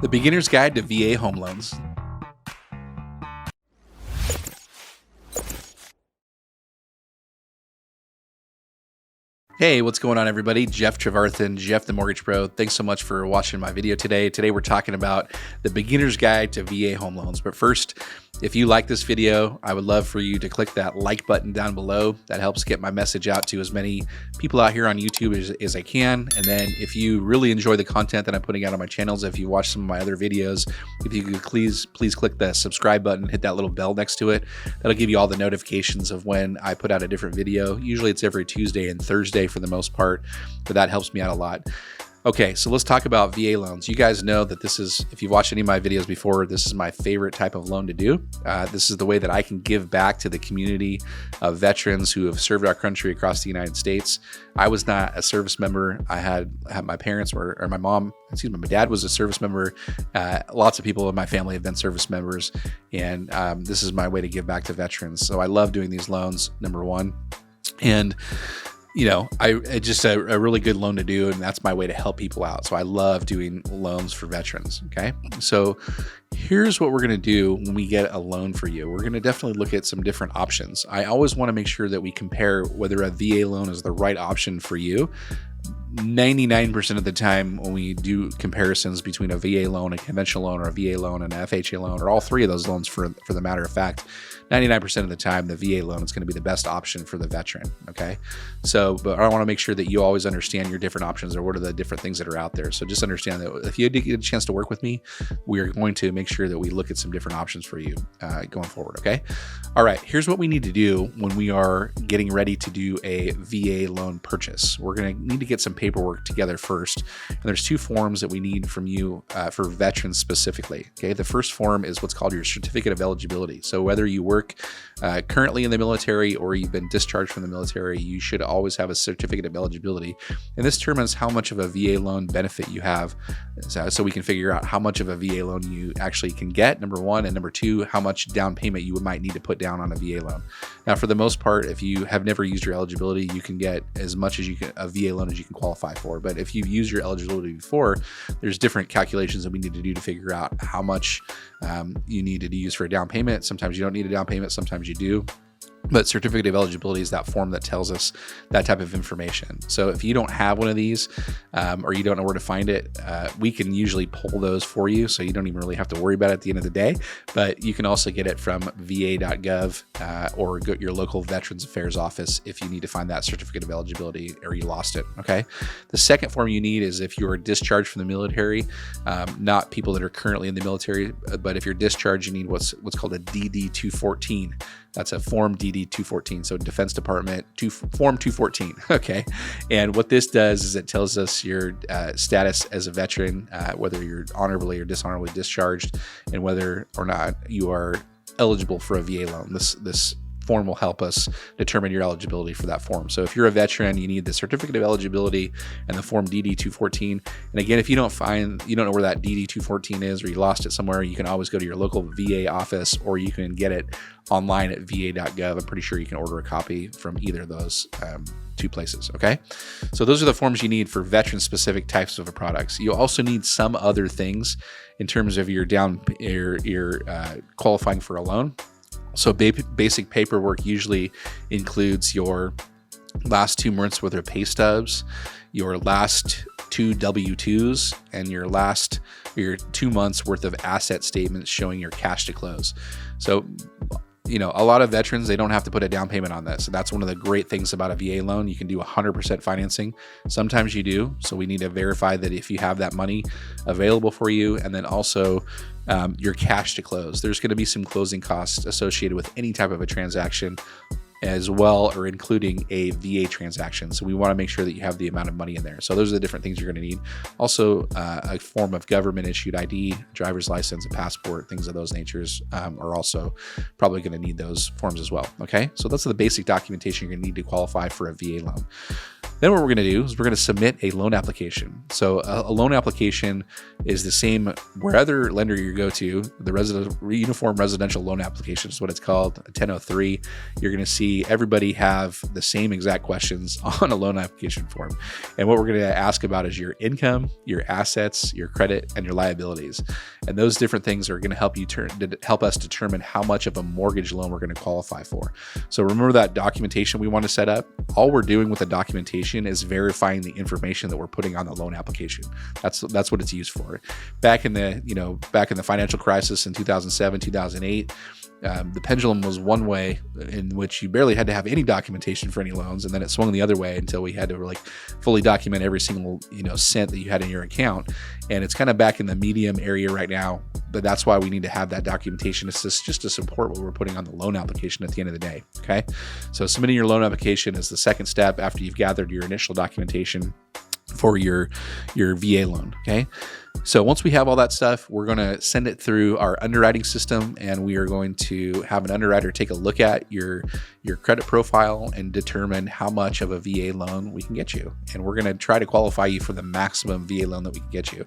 The Beginner's Guide to VA Home Loans. Hey, what's going on, everybody? Jeff Trevarthen, Jeff the Mortgage Pro. Thanks so much for watching my video today. Today we're talking about the Beginner's Guide to VA Home Loans. But first, if you like this video, I would love for you to click that like button down below. That helps get my message out to as many people out here on YouTube as I can. And then if you really enjoy the content that I'm putting out on my channels, if you watch some of my other videos, if you could please click the subscribe button, hit that little bell next to it. That'll give you all the notifications of when I put out a different video. Usually it's every Tuesday and Thursday for the most part, but that helps me out a lot. Okay, so let's talk about VA loans. You guys know that this is, if you've watched any of my videos before, this is my favorite type of loan to do. This is the way that I can give back to the community of veterans who have served our country across the United States. I was not a service member. I had my parents or my dad was a service member. Lots of people in my family have been service members, and this is my way to give back to veterans. So I love doing these loans, number one. And you know, it's just a really good loan to do, and that's my way to help people out. So I love doing loans for veterans, okay? So here's what we're gonna do when we get a loan for you. We're gonna definitely look at some different options. I always wanna make sure that we compare whether a VA loan is the right option for you. 99% of the time when we do comparisons between a VA loan, a conventional loan, or a VA loan and an FHA loan, or all three of those loans for the matter of fact, 99% of the time the VA loan is going to be the best option for the veteran, okay? So, but I want to make sure that you always understand your different options or what are the different things that are out there. So just understand that if you get a chance to work with me, we are going to make sure that we look at some different options for you going forward, okay? All right, here's what we need to do when we are getting ready to do a VA loan purchase. We're going to need to get some paperwork together first. And there's two forms that we need from you for veterans specifically. Okay, the first form is what's called your certificate of eligibility. So whether you work currently in the military or you've been discharged from the military, you should always have a certificate of eligibility. And this determines how much of a VA loan benefit you have. So we can figure out how much of a VA loan you actually can get, number one, and number two, how much down payment you might need to put down on a VA loan. Now, for the most part, if you have never used your eligibility, you can get as much as you can, a VA loan as you can qualify for. But if you've used your eligibility before, there's different calculations that we need to do to figure out how much you need to use for a down payment. Sometimes you don't need a down payment, sometimes you do. But certificate of eligibility is that form that tells us that type of information. So if you don't have one of these or you don't know where to find it, we can usually pull those for you. So you don't even really have to worry about it at the end of the day. But you can also get it from va.gov or go to your local Veterans Affairs office if you need to find that certificate of eligibility or you lost it, okay? The second form you need is if you are discharged from the military, not people that are currently in the military, but if you're discharged, you need what's called a DD214. That's a Form DD214, so Defense Department Form 214, okay? And what this does is it tells us your status as a veteran, whether you're honorably or dishonorably discharged, and whether or not you are eligible for a VA loan. This form will help us determine your eligibility for that form. So if you're a veteran, you need the certificate of eligibility and the Form DD214. And again, if you don't know where that DD214 is or you lost it somewhere, you can always go to your local VA office or you can get it online at va.gov. I'm pretty sure you can order a copy from either of those two places, okay? So those are the forms you need for veteran-specific types of products. You also need some other things in terms of your qualifying for a loan. So basic paperwork usually includes your last 2 months worth of pay stubs, your last 2 W-2s, and your 2 months worth of asset statements showing your cash to close. So, you know, a lot of veterans, they don't have to put a down payment on this. So that's one of the great things about a VA loan. You can do 100% financing. Sometimes you do. So we need to verify that if you have that money available for you, and then also your cash to close. There's going to be some closing costs associated with any type of a transaction as well, or including a VA transaction. So we want to make sure that you have the amount of money in there. So those are the different things you're going to need. Also, a form of government issued ID, driver's license, a passport, things of those natures are also probably going to need those forms as well. Okay, so that's the basic documentation you're going to need to qualify for a VA loan. Then what we're going to do is we're going to submit a loan application. So a loan application is the same wherever lender you go to. The Uniform Residential Loan Application is what it's called, 1003. You're going to see everybody have the same exact questions on a loan application form. And what we're going to ask about is your income, your assets, your credit, and your liabilities. And those different things are going to help us determine how much of a mortgage loan we're going to qualify for. So remember that documentation we want to set up. All we're doing with the documentation is verifying the information that we're putting on the loan application. That's what it's used for. Back in the financial crisis in 2007, 2008, the pendulum was one way in which you barely had to have any documentation for any loans, and then it swung the other way until we had to fully document every single cent that you had in your account. And it's kind of back in the medium area right now, but that's why we need to have that documentation just to support what we're putting on the loan application at the end of the day. Okay, so submitting your loan application is the second step after you've gathered your initial documentation for your VA loan. Okay. So once we have all that stuff, we're going to send it through our underwriting system, and we are going to have an underwriter take a look at your credit profile and determine how much of a VA loan we can get you. And we're going to try to qualify you for the maximum VA loan that we can get you.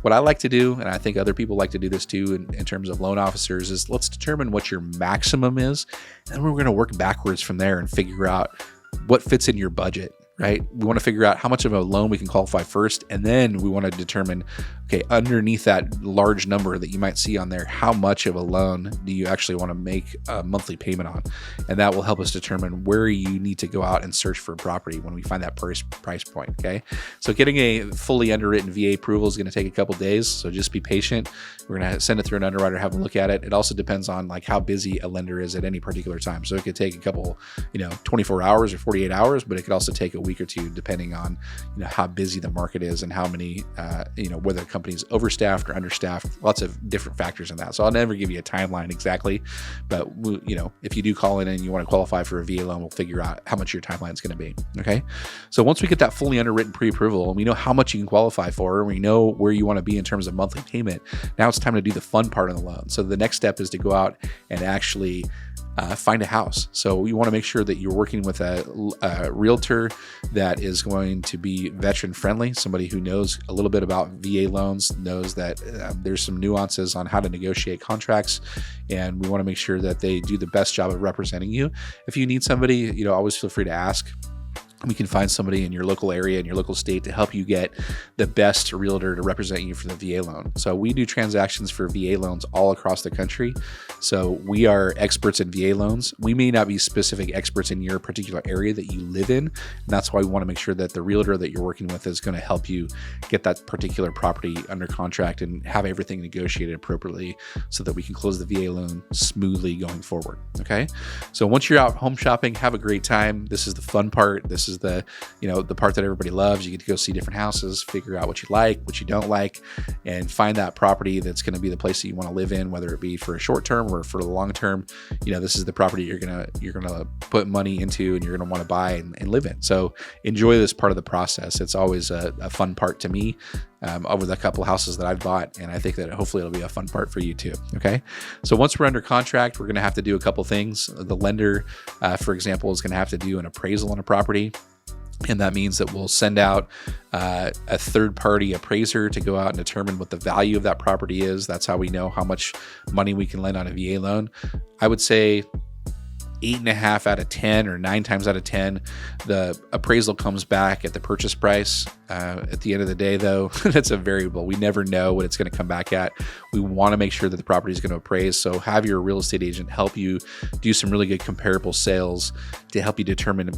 What I like to do, and I think other people like to do this too in terms of loan officers, is let's determine what your maximum is, and we're going to work backwards from there and figure out what fits in your budget. Right? We want to figure out how much of a loan we can qualify first, and then we want to determine, okay, underneath that large number that you might see on there, how much of a loan do you actually want to make a monthly payment on? And that will help us determine where you need to go out and search for a property when we find that price point. Okay. So getting a fully underwritten VA approval is going to take a couple days. So just be patient. We're going to send it through an underwriter, have a look at it. It also depends on how busy a lender is at any particular time. So it could take a couple, 24 hours or 48 hours, but it could also take a week or two, depending on how busy the market is and how many whether the company's overstaffed or understaffed. Lots of different factors in that. So I'll never give you a timeline exactly, but if you do call in and you want to qualify for a VA loan, we'll figure out how much your timeline is going to be. Okay. So once we get that fully underwritten pre-approval and we know how much you can qualify for, and we know where you want to be in terms of monthly payment, now it's time to do the fun part of the loan. So the next step is to go out and actually find a house. So you want to make sure that you're working with a realtor that is going to be veteran friendly, somebody who knows a little bit about VA loans, knows that there's some nuances on how to negotiate contracts, and we want to make sure that they do the best job of representing you. If you need somebody, always feel free to ask. We can find somebody in your local area, in your local state, to help you get the best realtor to represent you for the VA loan. So we do transactions for VA loans all across the country. So we are experts in VA loans. We may not be specific experts in your particular area that you live in. And that's why we want to make sure that the realtor that you're working with is going to help you get that particular property under contract and have everything negotiated appropriately so that we can close the VA loan smoothly going forward. Okay. So once you're out home shopping, have a great time. This is the fun part. This is the part that everybody loves. You get to go see different houses, figure out what you like, what you don't like, and find that property that's going to be the place that you want to live in, whether it be for a short term or for the long term. This is the property you're gonna put money into and you're gonna want to buy and live in. So enjoy this part of the process. It's always a fun part to me. Over the couple of houses that I've bought, and I think that hopefully it'll be a fun part for you too. Okay. So once we're under contract, we're going to have to do a couple things. The lender, for example, is going to have to do an appraisal on a property. And that means that we'll send out a third-party appraiser to go out and determine what the value of that property is. That's how we know how much money we can lend on a VA loan. I would say 8.5 out of 10 or 9 times out of 10, the appraisal comes back at the purchase price. At the end of the day, though, that's a variable. We never know what it's going to come back at. We want to make sure that the property is going to appraise. So have your real estate agent help you do some really good comparable sales to help you determine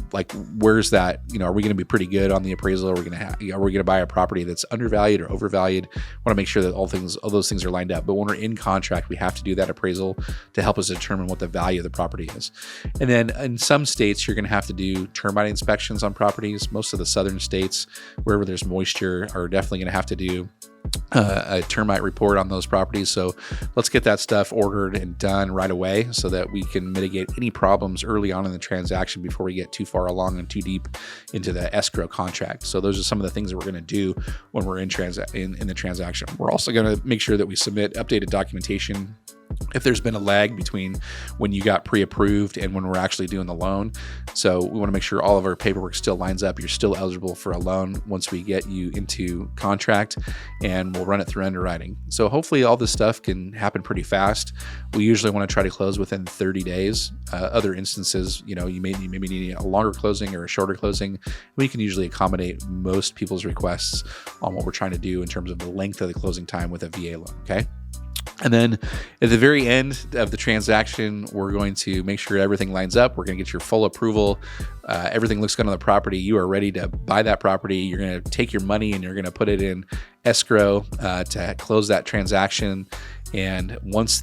where's that, are we going to be pretty good on the appraisal? Are we going to buy a property that's undervalued or overvalued? Want to make sure that all those things are lined up. But when we're in contract, we have to do that appraisal to help us determine what the value of the property is. And then in some states, you're going to have to do termite inspections on properties. Most of the southern states, wherever there's moisture, are definitely going to have to do a termite report on those properties. So let's get that stuff ordered and done right away so that we can mitigate any problems early on in the transaction before we get too far along and too deep into the escrow contract. So those are some of the things that we're going to do when we're in the transaction. We're also going to make sure that we submit updated documentation if there's been a lag between when you got pre-approved and when we're actually doing the loan. So we want to make sure all of our paperwork still lines up. You're still eligible for a loan once we get you into contract, and we'll run it through underwriting. So hopefully all this stuff can happen pretty fast. We usually want to try to close within 30 days. Other instances, you maybe need a longer closing or a shorter closing. We can usually accommodate most people's requests on what we're trying to do in terms of the length of the closing time with a VA loan, okay? And then at the very end of the transaction, we're going to make sure everything lines up. We're going to get your full approval. Everything looks good on the property. You are ready to buy that property. You're going to take your money and you're going to put it in escrow to close that transaction. And once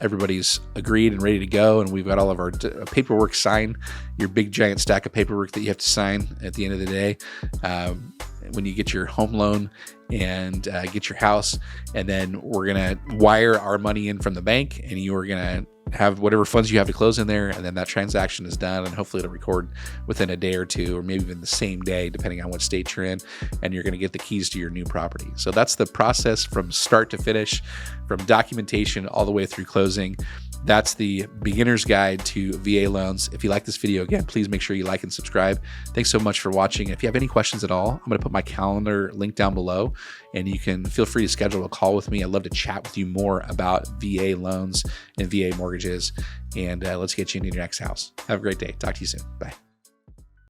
everybody's agreed and ready to go, and we've got all of our paperwork signed, your big giant stack of paperwork that you have to sign at the end of the day, when you get your home loan and get your house, and then we're going to wire our money in from the bank, and you are going to have whatever funds you have to close in there, and then that transaction is done, and hopefully it'll record within a day or two, or maybe even the same day, depending on what state you're in, and you're going to get the keys to your new property. So that's the process from start to finish, from documentation all the way through closing. That's the beginner's guide to VA loans. If you like this video, again, please make sure you like and subscribe. Thanks so much for watching. If you have any questions at all, I'm going to put my calendar link down below, and you can feel free to schedule a call with me. I'd love to chat with you more about VA loans and VA mortgages, and let's get you into your next house. Have a great day. Talk to you soon. Bye.